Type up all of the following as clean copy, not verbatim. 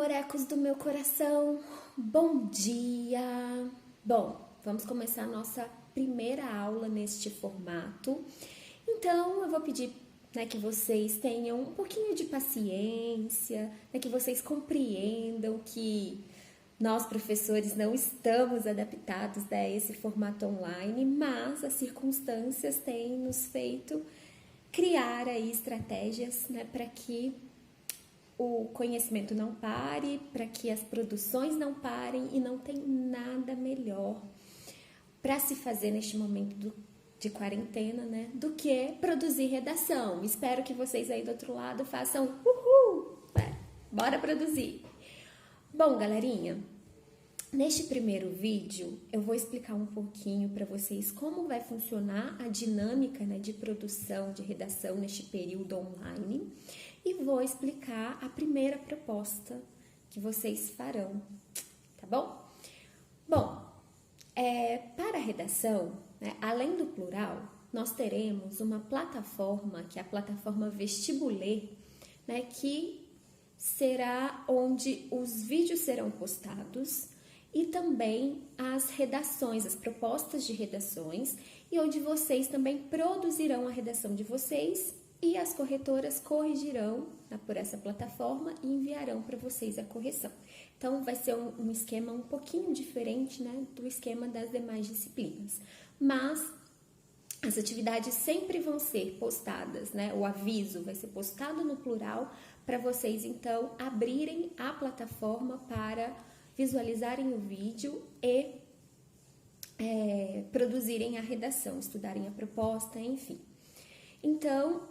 amorecos do meu coração, bom dia! Bom, vamos começar a nossa primeira aula neste formato. Então, eu vou pedir que vocês tenham um pouquinho de paciência, que vocês compreendam que nós, professores, não estamos adaptados a esse formato online, mas as circunstâncias têm nos feito criar aí estratégias para que o conhecimento não pare, para que as produções não parem, e não tem nada melhor para se fazer neste momento de quarentena, do que produzir redação. Espero que vocês aí do outro lado façam uhul, bora produzir. Bom, galerinha, neste primeiro vídeo eu vou explicar um pouquinho para vocês como vai funcionar a dinâmica de produção de redação neste período online. E vou explicar a primeira proposta que vocês farão, tá bom? Bom, para a redação, além do plural, nós teremos uma plataforma, que é a plataforma Vestibuler, que será onde os vídeos serão postados e também as redações, as propostas de redações, e onde vocês também produzirão a redação de vocês e as corretoras corrigirão por essa plataforma e enviarão para vocês a correção. Então, vai ser um esquema um pouquinho diferente do esquema das demais disciplinas. Mas as atividades sempre vão ser postadas, o aviso vai ser postado no plural para vocês, então, abrirem a plataforma para visualizarem o vídeo e produzirem a redação, estudarem a proposta, enfim. Então,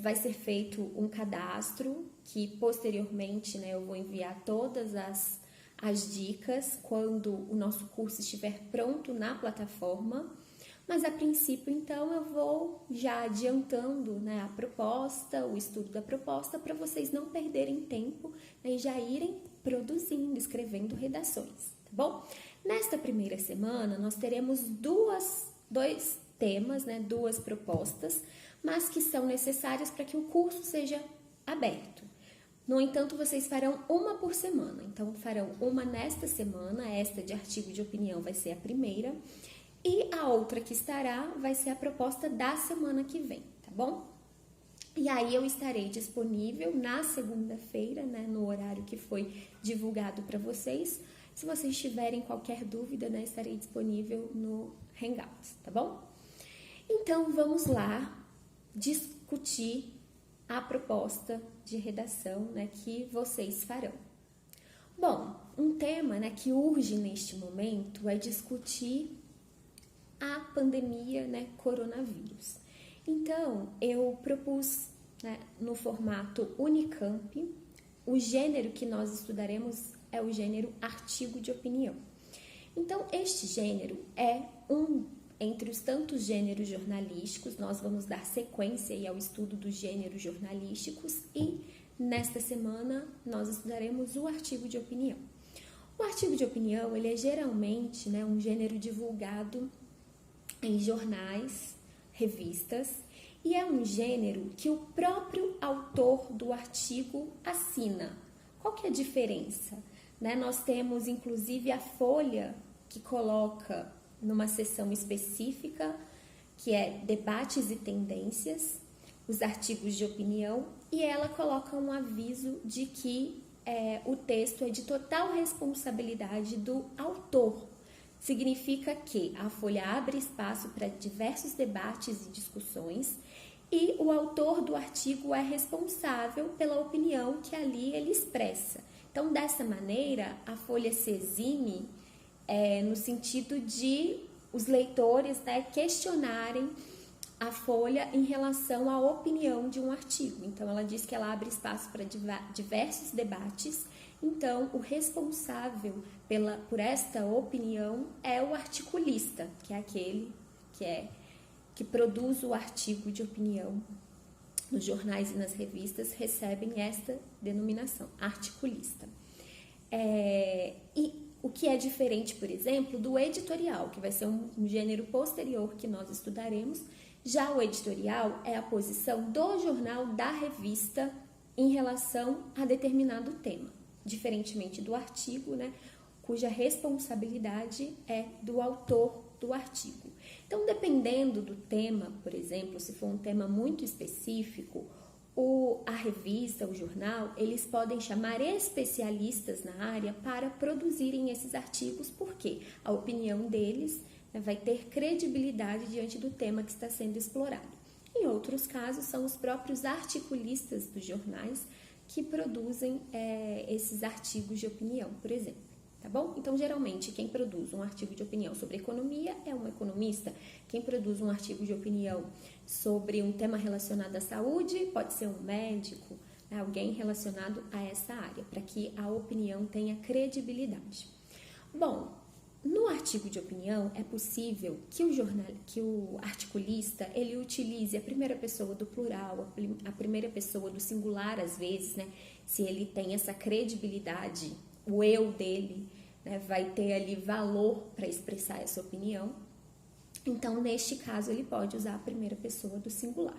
vai ser feito um cadastro que posteriormente eu vou enviar todas as dicas quando o nosso curso estiver pronto na plataforma. Mas a princípio, então, eu vou já adiantando a proposta, o estudo da proposta, para vocês não perderem tempo e já irem produzindo, escrevendo redações, tá bom? Nesta primeira semana, nós teremos dois temas, duas propostas, mas que são necessárias para que o curso seja aberto. No entanto, vocês farão uma por semana. Então, farão uma nesta semana, esta de artigo de opinião vai ser a primeira, e a outra que estará vai ser a proposta da semana que vem, tá bom? E aí eu estarei disponível na segunda-feira, no horário que foi divulgado para vocês. Se vocês tiverem qualquer dúvida, estarei disponível no Hangouts, tá bom? Então, vamos lá discutir a proposta de redação que vocês farão. Bom, um tema que urge neste momento é discutir a pandemia coronavírus. Então, eu propus no formato Unicamp, o gênero que nós estudaremos é o gênero artigo de opinião. Então, este gênero é entre os tantos gêneros jornalísticos, nós vamos dar sequência ao estudo dos gêneros jornalísticos e, nesta semana, nós estudaremos o artigo de opinião. O artigo de opinião, ele é geralmente um gênero divulgado em jornais, revistas, e é um gênero que o próprio autor do artigo assina. Qual que é a diferença? Nós temos, inclusive, a Folha, que coloca numa seção específica, que é debates e tendências, os artigos de opinião, e ela coloca um aviso de que o texto é de total responsabilidade do autor. Significa que a Folha abre espaço para diversos debates e discussões, e o autor do artigo é responsável pela opinião que ali ele expressa. Então, dessa maneira, a Folha se exime no sentido de os leitores questionarem a Folha em relação à opinião de um artigo. Então, ela diz que ela abre espaço para diversos debates. Então, o responsável por esta opinião é o articulista, que é aquele que produz o artigo de opinião. Nos jornais e nas revistas recebem esta denominação, articulista. E o que é diferente, por exemplo, do editorial, que vai ser um gênero posterior que nós estudaremos. Já o editorial é a posição do jornal, da revista, em relação a determinado tema. diferentemente do artigo, né, cuja responsabilidade é do autor do artigo. Então, dependendo do tema, por exemplo, se for um tema muito específico, a revista, o jornal, eles podem chamar especialistas na área para produzirem esses artigos, porque a opinião deles, né, vai ter credibilidade diante do tema que está sendo explorado. Em outros casos, são os próprios articulistas dos jornais que produzem esses artigos de opinião, por exemplo. Tá bom? Então, geralmente, quem produz um artigo de opinião sobre economia é um economista. Quem produz um artigo de opinião sobre um tema relacionado à saúde pode ser um médico, né? Alguém relacionado a essa área, para que a opinião tenha credibilidade. Bom, no artigo de opinião é possível que o articulista ele utilize a primeira pessoa do plural, a primeira pessoa do singular às vezes, né? Se ele tem essa credibilidade, o eu dele, né, vai ter ali valor para expressar essa opinião. Então, neste caso, ele pode usar a primeira pessoa do singular.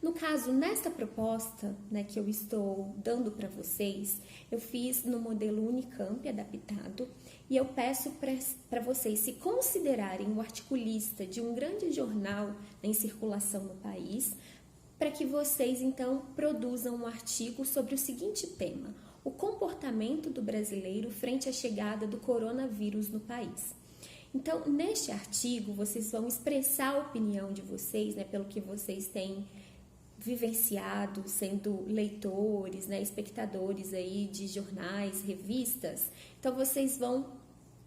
No caso, nesta proposta, né, que eu estou dando para vocês, eu fiz no modelo Unicamp adaptado e eu peço para vocês se considerarem o articulista de um grande jornal em circulação no país, para que vocês, então, produzam um artigo sobre o seguinte tema: o comportamento do brasileiro frente à chegada do coronavírus no país. Então, neste artigo, vocês vão expressar a opinião de vocês, né, pelo que vocês têm vivenciado, sendo leitores, né, espectadores aí de jornais, revistas. Então, vocês vão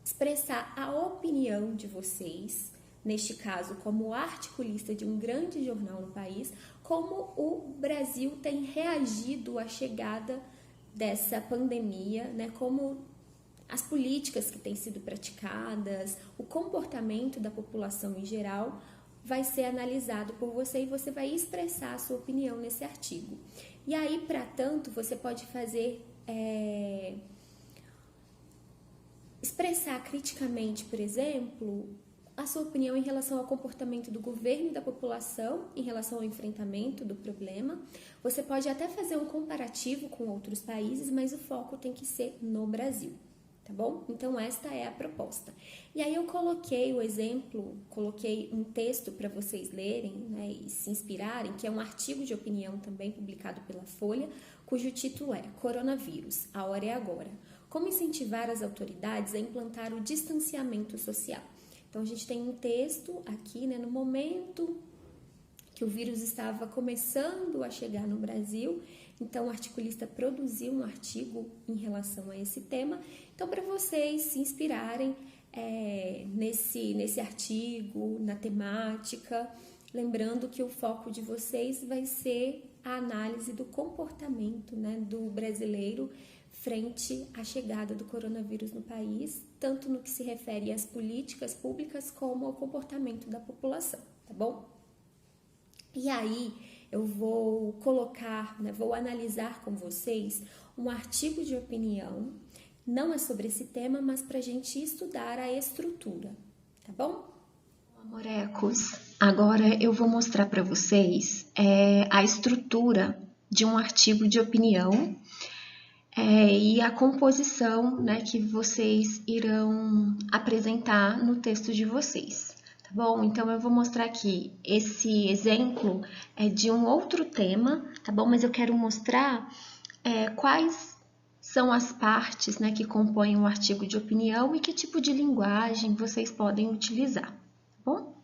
expressar a opinião de vocês, neste caso, como articulista de um grande jornal no país, como o Brasil tem reagido à chegada dessa pandemia, né, como as políticas que têm sido praticadas, o comportamento da população em geral vai ser analisado por você e você vai expressar a sua opinião nesse artigo. E aí, para tanto, você pode fazer, expressar criticamente, por exemplo, a sua opinião em relação ao comportamento do governo e da população em relação ao enfrentamento do problema. Você pode até fazer um comparativo com outros países, mas o foco tem que ser no Brasil, tá bom? Então, esta é a proposta. E aí eu coloquei o exemplo, coloquei um texto para vocês lerem, né, e se inspirarem, que é um artigo de opinião também publicado pela Folha, cujo título é Coronavírus, a hora é agora. Como incentivar as autoridades a implantar o distanciamento social? Então, a gente tem um texto aqui, né, no momento que o vírus estava começando a chegar no Brasil. Então, o articulista produziu um artigo em relação a esse tema. Então, para vocês se inspirarem nesse artigo, na temática, lembrando que o foco de vocês vai ser a análise do comportamento, né, do brasileiro frente à chegada do coronavírus no país, tanto no que se refere às políticas públicas como ao comportamento da população, tá bom? E aí eu vou colocar, né, vou analisar com vocês um artigo de opinião, não é sobre esse tema, mas para a gente estudar a estrutura, tá bom? Amorecos, agora eu vou mostrar para vocês a estrutura de um artigo de opinião e a composição, né, que vocês irão apresentar no texto de vocês, tá bom? Então, eu vou mostrar aqui, esse exemplo é de um outro tema, tá bom? Mas eu quero mostrar quais são as partes, né, que compõem um artigo de opinião e que tipo de linguagem vocês podem utilizar, tá bom?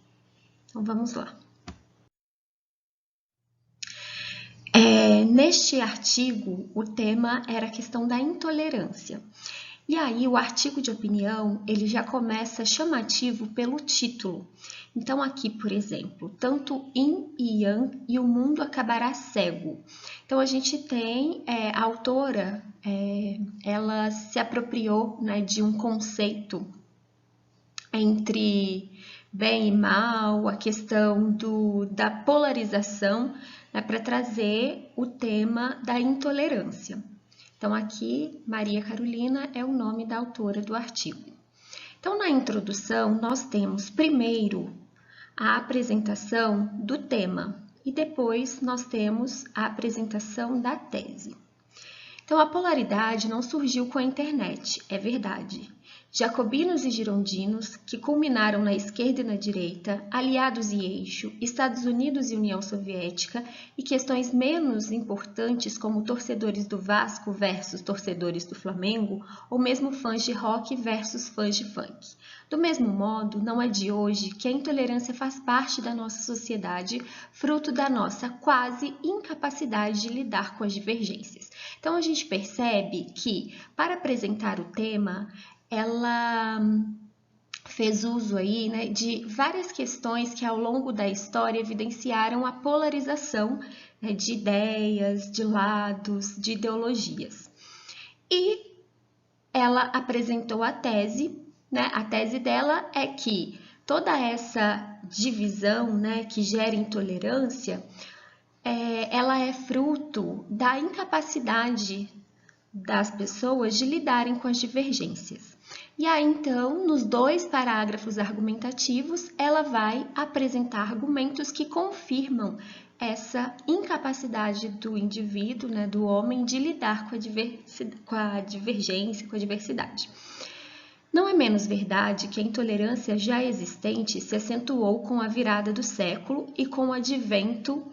Então, vamos lá. Neste artigo, o tema era a questão da intolerância. E aí, o artigo de opinião, ele já começa chamativo pelo título. Então, aqui, por exemplo, tanto yin e yang e o mundo acabará cego. Então, a gente tem a autora, ela se apropriou, né, de um conceito entre bem e mal, a questão da polarização, né, para trazer o tema da intolerância. Então, aqui, Maria Carolina é o nome da autora do artigo. Então, na introdução, nós temos primeiro a apresentação do tema e depois nós temos a apresentação da tese. Então, a polaridade não surgiu com a internet, é verdade. Jacobinos e girondinos, que culminaram na esquerda e na direita, aliados e eixo, Estados Unidos e União Soviética, e questões menos importantes como torcedores do Vasco versus torcedores do Flamengo, ou mesmo fãs de rock versus fãs de funk. Do mesmo modo, não é de hoje que a intolerância faz parte da nossa sociedade, fruto da nossa quase incapacidade de lidar com as divergências. Então, a gente percebe que, para apresentar o tema, ela fez uso aí, né, de várias questões que ao longo da história evidenciaram a polarização, né, de ideias, de lados, de ideologias. E ela apresentou a tese, né? A tese dela é que toda essa divisão, né, que gera intolerância, ela é fruto da incapacidade das pessoas de lidarem com as divergências. E aí, então, nos 2 parágrafos argumentativos, ela vai apresentar argumentos que confirmam essa incapacidade do indivíduo, né, do homem, de lidar com a divergência, com a diversidade. Não é menos verdade que a intolerância já existente se acentuou com a virada do século e com o advento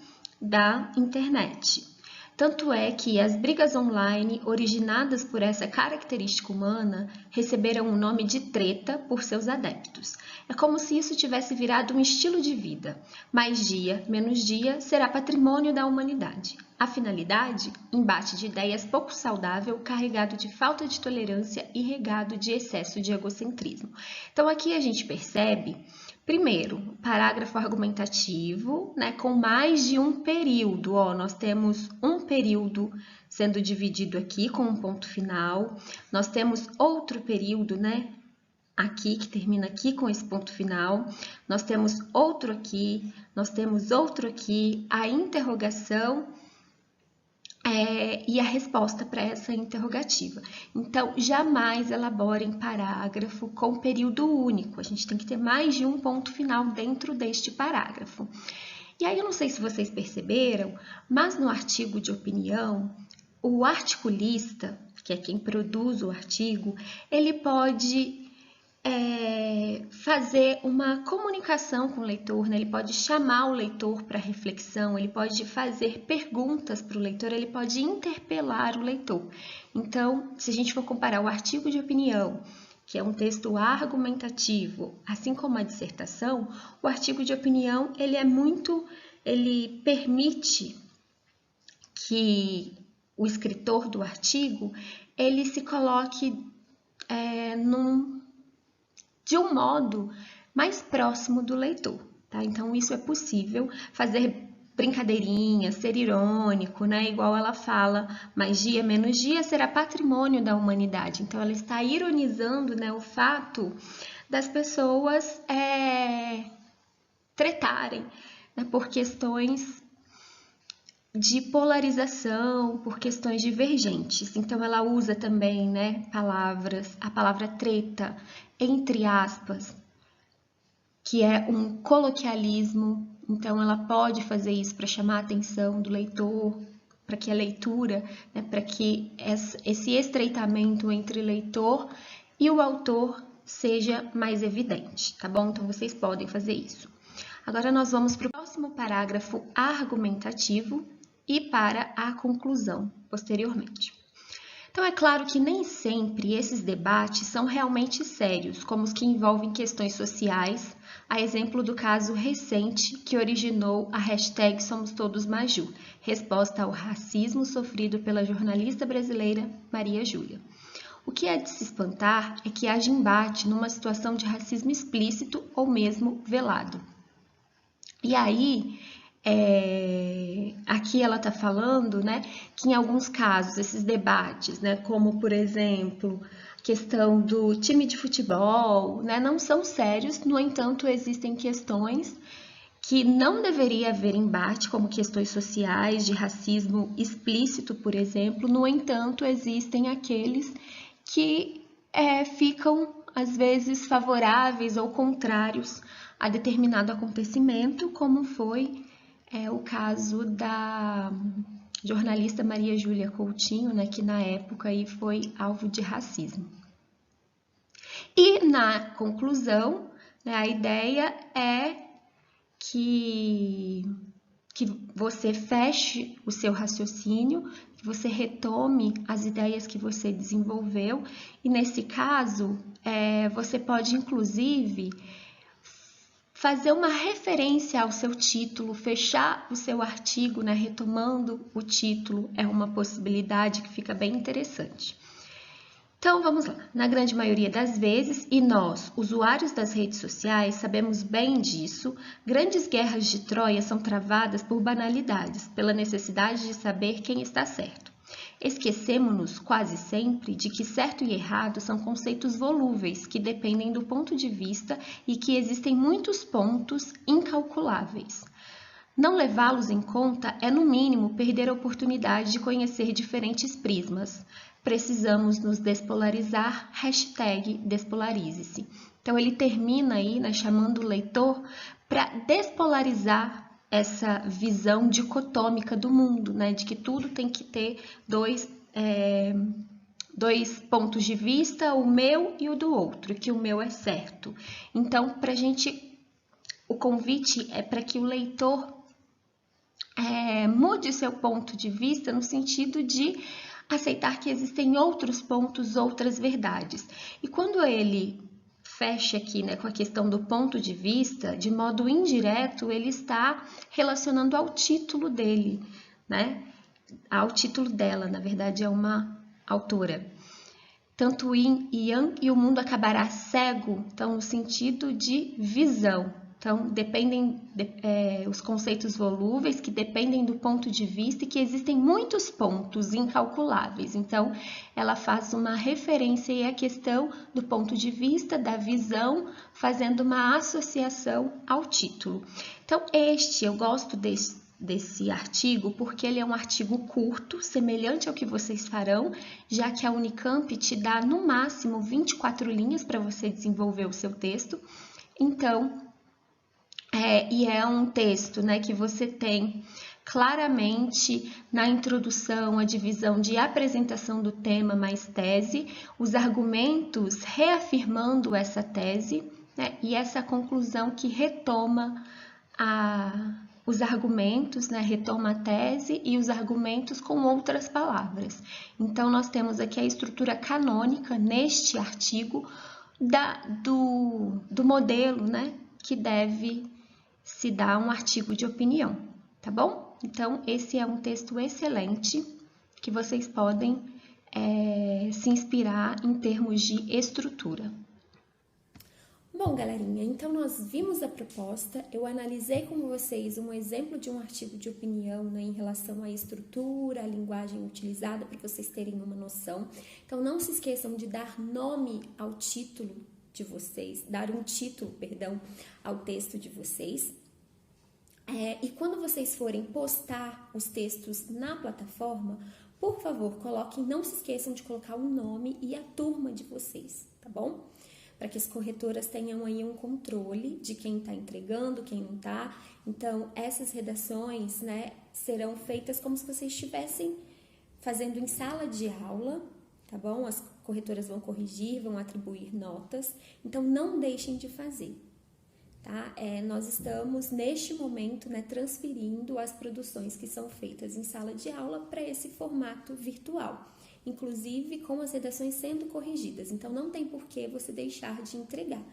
da internet. Tanto é que as brigas online, originadas por essa característica humana, receberam o nome de treta por seus adeptos. É como se isso tivesse virado um estilo de vida. Mais dia, menos dia, será patrimônio da humanidade. A finalidade? Embate de ideias pouco saudável, carregado de falta de tolerância e regado de excesso de egocentrismo. Então, aqui a gente percebe, primeiro, parágrafo argumentativo, né, com mais de um período. Nós temos um período sendo dividido aqui com um ponto final. Nós temos outro período, né, aqui, que termina aqui com esse ponto final. Nós temos outro aqui, nós temos outro aqui, a interrogação e a resposta para essa interrogativa. Então, jamais elaborem parágrafo com período único. A gente tem que ter mais de um ponto final dentro deste parágrafo. E aí, eu não sei se vocês perceberam, mas no artigo de opinião, o articulista, que é quem produz o artigo, ele pode fazer uma comunicação com o leitor, né? Ele pode chamar o leitor para reflexão, ele pode fazer perguntas para o leitor, ele pode interpelar o leitor. Então, se a gente for comparar o artigo de opinião, que é um texto argumentativo, assim como a dissertação, o artigo de opinião ele permite que o escritor do artigo ele se coloque de um modo mais próximo do leitor, tá? Então, isso é possível, fazer brincadeirinhas, ser irônico, né? Igual ela fala, mais dia, menos dia será patrimônio da humanidade. Então, ela está ironizando, né, o fato das pessoas tretarem, né, por questões de polarização, por questões divergentes. Então, ela usa também, né, a palavra treta, entre aspas, que é um coloquialismo. Então, ela pode fazer isso para chamar a atenção do leitor, para que a leitura, né, para que esse estreitamento entre leitor e o autor seja mais evidente, tá bom? Então, vocês podem fazer isso. Agora, nós vamos para o próximo parágrafo argumentativo e para a conclusão, posteriormente. Então, é claro que nem sempre esses debates são realmente sérios, como os que envolvem questões sociais, a exemplo do caso recente que originou a hashtag Somos Todos Maju, resposta ao racismo sofrido pela jornalista brasileira Maria Júlia. O que é de se espantar é que haja embate numa situação de racismo explícito ou mesmo velado. E aí, aqui ela está falando, né, que em alguns casos esses debates, né, como por exemplo a questão do time de futebol, né, não são sérios. No entanto, existem questões que não deveria haver embate, como questões sociais, de racismo explícito, por exemplo. No entanto, existem aqueles que ficam às vezes favoráveis ou contrários a determinado acontecimento, como foi o caso jornalista Maria Júlia Coutinho, né, que na época aí foi alvo de racismo. E na conclusão, né, a ideia é que você feche o seu raciocínio, que você retome as ideias que você desenvolveu, e nesse caso, você pode inclusive fazer uma referência ao seu título, fechar o seu artigo, né, retomando o título, é uma possibilidade que fica bem interessante. Então, vamos lá. Na grande maioria das vezes, e nós, usuários das redes sociais, sabemos bem disso, grandes guerras de Troia são travadas por banalidades, pela necessidade de saber quem está certo. Esquecemos-nos quase sempre de que certo e errado são conceitos volúveis que dependem do ponto de vista e que existem muitos pontos incalculáveis. Não levá-los em conta é, no mínimo, perder a oportunidade de conhecer diferentes prismas. Precisamos nos despolarizar, #despolarize-se. Então, ele termina aí, né, chamando o leitor para despolarizar essa visão dicotômica do mundo, né, de que tudo tem que ter dois pontos de vista, o meu e o do outro, que o meu é certo. Então, o convite é para que o leitor mude seu ponto de vista no sentido de aceitar que existem outros pontos, outras verdades. E quando ele fecha aqui, né, com a questão do ponto de vista, de modo indireto, ele está relacionando ao título dele, né? Ao título dela, na verdade é uma autora. Tanto yin e yang e o mundo acabará cego, então no sentido de visão. Então, dependem os conceitos volúveis que dependem do ponto de vista e que existem muitos pontos incalculáveis. Então, ela faz uma referência à questão do ponto de vista, da visão, fazendo uma associação ao título. Então, eu gosto desse artigo porque ele é um artigo curto, semelhante ao que vocês farão, já que a Unicamp te dá no máximo 24 linhas para você desenvolver o seu texto. Então, e é um texto, né, que você tem claramente na introdução a divisão de apresentação do tema mais tese, os argumentos reafirmando essa tese, né, e essa conclusão que retoma os argumentos, né, retoma a tese e os argumentos com outras palavras. Então, nós temos aqui a estrutura canônica neste artigo do modelo, né, que deve se dar um artigo de opinião, tá bom? Então, esse é um texto excelente que vocês podem se inspirar em termos de estrutura. Bom, galerinha, então nós vimos a proposta, eu analisei com vocês um exemplo de um artigo de opinião, né, em relação à estrutura, à linguagem utilizada, para vocês terem uma noção. Então, não se esqueçam de dar nome ao título de vocês, dar um título, ao texto de vocês. E quando vocês forem postar os textos na plataforma, por favor, não se esqueçam de colocar o nome e a turma de vocês, tá bom? Para que as corretoras tenham aí um controle de quem está entregando, quem não está. Então, essas redações, né, serão feitas como se vocês estivessem fazendo em sala de aula, tá bom? As corretoras vão corrigir, vão atribuir notas, então não deixem de fazer. Tá? Nós estamos, neste momento, né, transferindo as produções que são feitas em sala de aula para esse formato virtual, inclusive com as redações sendo corrigidas. Então, não tem por que você deixar de entregar,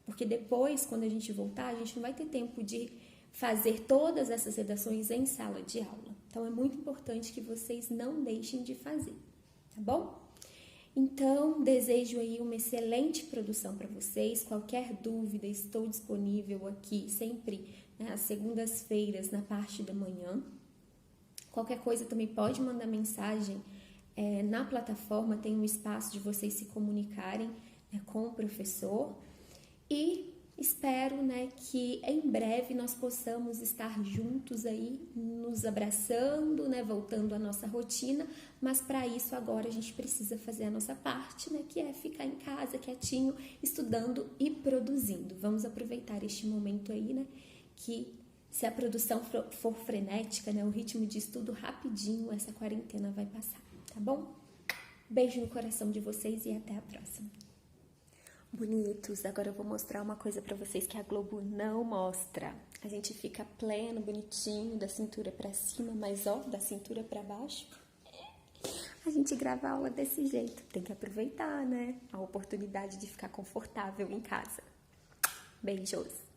porque depois, quando a gente voltar, a gente não vai ter tempo de fazer todas essas redações em sala de aula. Então, é muito importante que vocês não deixem de fazer, tá bom? Então, desejo aí uma excelente produção para vocês. Qualquer dúvida, estou disponível aqui sempre, né, às segundas-feiras, na parte da manhã. Qualquer coisa também pode mandar mensagem na plataforma, tem um espaço de vocês se comunicarem, né, com o professor. E espero, né, que em breve nós possamos estar juntos aí, nos abraçando, né, voltando à nossa rotina, mas para isso agora a gente precisa fazer a nossa parte, né, que é ficar em casa quietinho, estudando e produzindo. Vamos aproveitar este momento aí, né, que Se a produção for frenética, né, o ritmo de estudo rapidinho, essa quarentena vai passar, tá bom? Beijo no coração de vocês e até a próxima. Bonitos, agora eu vou mostrar uma coisa pra vocês que a Globo não mostra. A gente fica pleno, bonitinho, da cintura pra cima, mas ó, da cintura pra baixo. A gente grava a aula desse jeito. Tem que aproveitar, né? A oportunidade de ficar confortável em casa. Beijos!